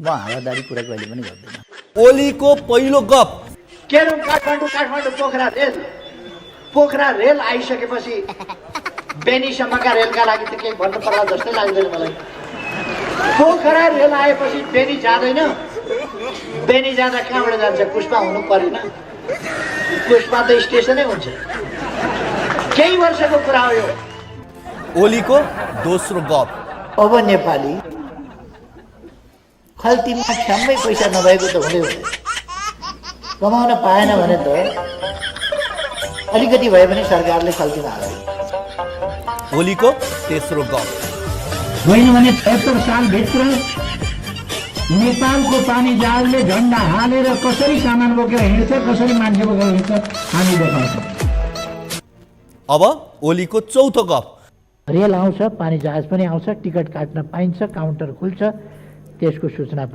म हावादारी कुरा कहिले पनि गर्दैन। ओलीको पहिलो गफ केरम काठमाडौँ पोखरा रेल आइसकेपछि बेनीसम्मका रेलका लागि त केही भन्नु पर्ला जस्तै लाग्दैन मलाई। पोखरा रेल आएपछि बेनी जाँदैन, बेनी जाँदा कहाँबाट जान्छ? पुष्पा हुनु परेन? पुष्पा त स्टेसनै हुन्छ। केही वर्षको कुरा हो यो। ओलीको दोस्रो गफ अब नेपाली खल्तीमा ठ्याम्मै पैसा नभएको त हुँदै हुँदैन। कमाउन पाएन भने त अलिकति भए पनि सरकारले खल्तीमा हाल्छ। ओलीको तेस्रो गफ होइन भने ७५ सालभित्र नेपालको पानी जहाजले झन्डा हालेर कसरी सामान बोकेर हिँड्छ, कसरी मान्छे बोकेर हिँड्छ हामी देखाउँछौँ। अब ओलीको चौथो गफ रेल आउँछ, पानी जहाज पनि आउँछ, टिकट काट्न पाइन्छ, काउन्टर खुल्छ, त्यसको सूचना पनि